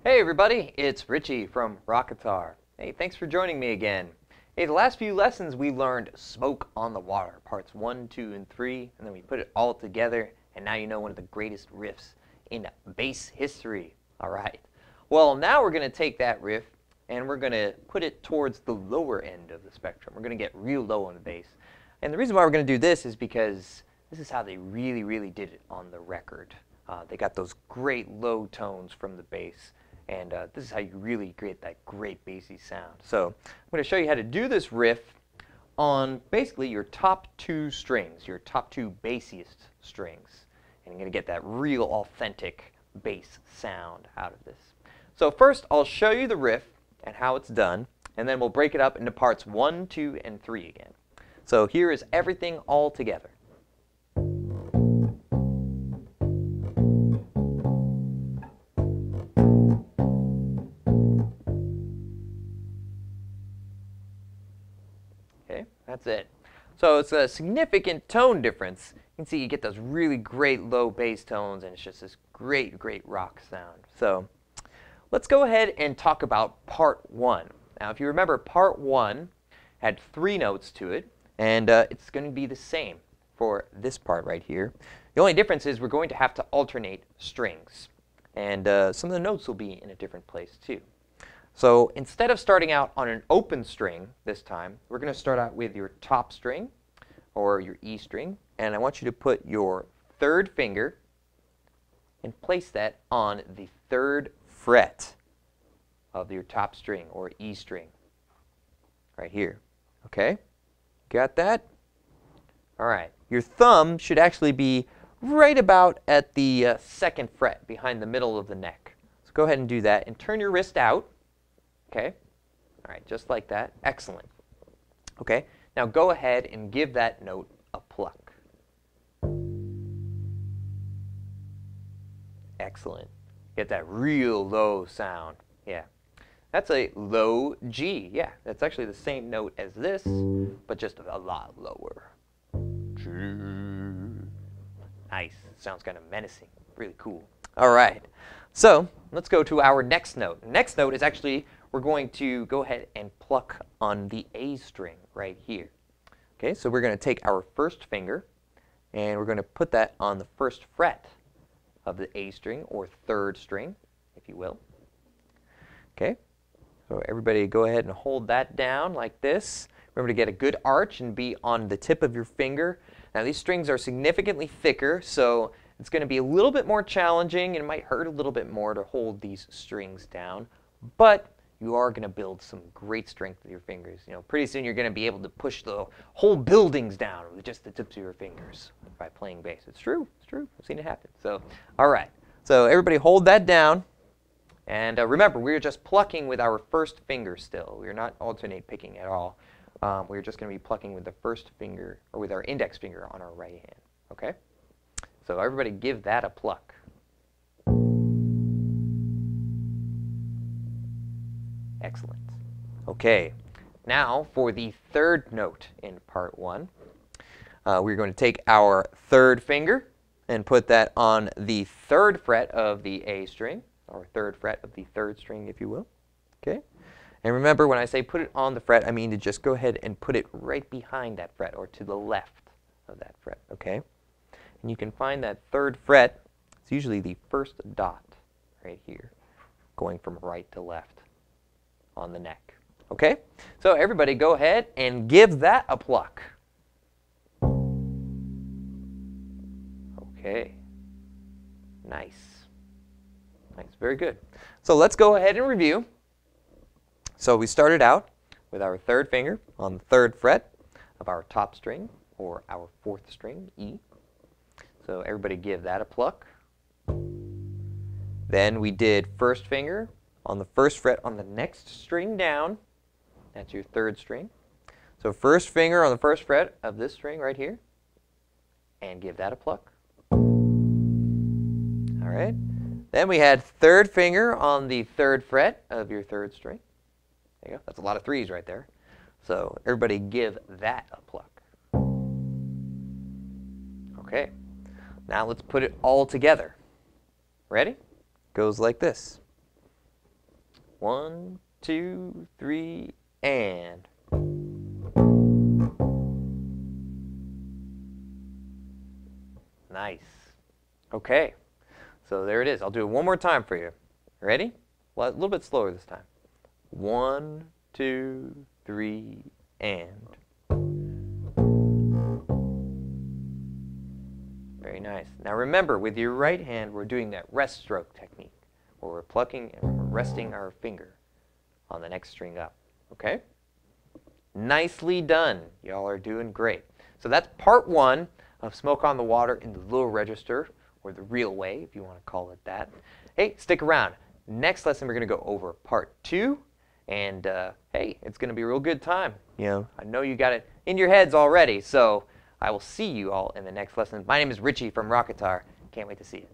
Hey everybody, it's Richie from Rock Guitar. Hey, thanks for joining me again. Hey, the last few lessons we learned Smoke on the Water, parts 1, 2, and 3, and then we put it all together, and now you know one of the greatest riffs in bass history. Alright, well now we're going to take that riff and we're going to put it towards the lower end of the spectrum. We're going to get real low on the bass. And the reason why we're going to do this is because this is how they really did it on the record. They got those great low tones from the bass. And this is how you really get that great bassy sound. So I'm going to show you how to do this riff on basically your top two strings, your top two bassiest strings. And you're going to get that real authentic bass sound out of this. So first I'll show you the riff and how it's done, and then we'll break it up into parts 1, 2, and 3 again. So here is everything all together. That's it. So it's a significant tone difference. You can see you get those really great low bass tones, and it's just this great rock sound. So let's go ahead and talk about part 1. Now if you remember, part 1 had 3 notes to it, and it's going to be the same for this part right here. The only difference is we're going to have to alternate strings, and some of the notes will be in a different place too. So instead of starting out on an open string this time, we're going to start out with your top string, or your E string, and I want you to put your 3rd finger and place that on the 3rd fret of your top string, or E string, right here. Okay? Got that? All right. Your thumb should actually be right about at the 2nd fret, behind the middle of the neck. So go ahead and do that, and turn your wrist out. Okay? All right, just like that. Excellent. Okay, now go ahead and give that note a pluck. Excellent. Get that real low sound. Yeah. That's a low G. Yeah, that's actually the same note as this, but just a lot lower. G. Nice. Sounds kind of menacing. Really cool. All right. So let's go to our next note. Next note is actually, we're going to go ahead and pluck on the A string right here. Okay, so we're going to take our 1st finger and we're going to put that on the 1st fret of the A string, or 3rd string, if you will. Okay, so everybody go ahead and hold that down like this. Remember to get a good arch and be on the tip of your finger. Now these strings are significantly thicker, so it's going to be a little bit more challenging and it might hurt a little bit more to hold these strings down, but you are going to build some great strength with your fingers. You know, pretty soon you're going to be able to push the whole buildings down with just the tips of your fingers by playing bass. It's true. It's true. I've seen it happen. So, all right. So everybody hold that down. And remember, we're just plucking with our 1st finger still. We're not alternate picking at all. We're just going to be plucking with the 1st finger, or with our index finger on our right hand. Okay? So everybody give that a pluck. Excellent. Okay, now for the 3rd note in part 1. We're going to take our 3rd finger and put that on the 3rd fret of the A string, or 3rd fret of the 3rd string, if you will. Okay, and remember, when I say put it on the fret, I mean to just go ahead and put it right behind that fret, or to the left of that fret. Okay, and you can find that 3rd fret. It's usually the 1st dot right here, going from right to left on the neck. Okay? So everybody go ahead and give that a pluck. Okay. Nice. Nice. Very good. So let's go ahead and review. So we started out with our 3rd finger on the 3rd fret of our top string, or our 4th string, E. So everybody give that a pluck. Then we did 1st finger on the 1st fret on the next string down. That's your 3rd string. So 1st finger on the 1st fret of this string right here, and give that a pluck. All right. Then we had 3rd finger on the 3rd fret of your 3rd string. There you go. That's a lot of 3s right there. So everybody give that a pluck. Okay. Now let's put it all together. Ready? Goes like this. 1, 2, 3, and. Nice. Okay, so there it is. I'll do it one more time for you. Ready? Well, a little bit slower this time. 1, 2, 3, and. Very nice. Now remember, with your right hand, we're doing that rest stroke technique, where we're plucking and we're resting our finger on the next string up. Okay? Nicely done. Y'all are doing great. So that's part 1 of Smoke on the Water in the little register, or the real way, if you want to call it that. Hey, stick around. Next lesson, we're going to go over part 2, and hey, it's going to be a real good time. You know, I know you got it in your heads already, so I will see you all in the next lesson. My name is Richie from Rocketar. Can't wait to see you.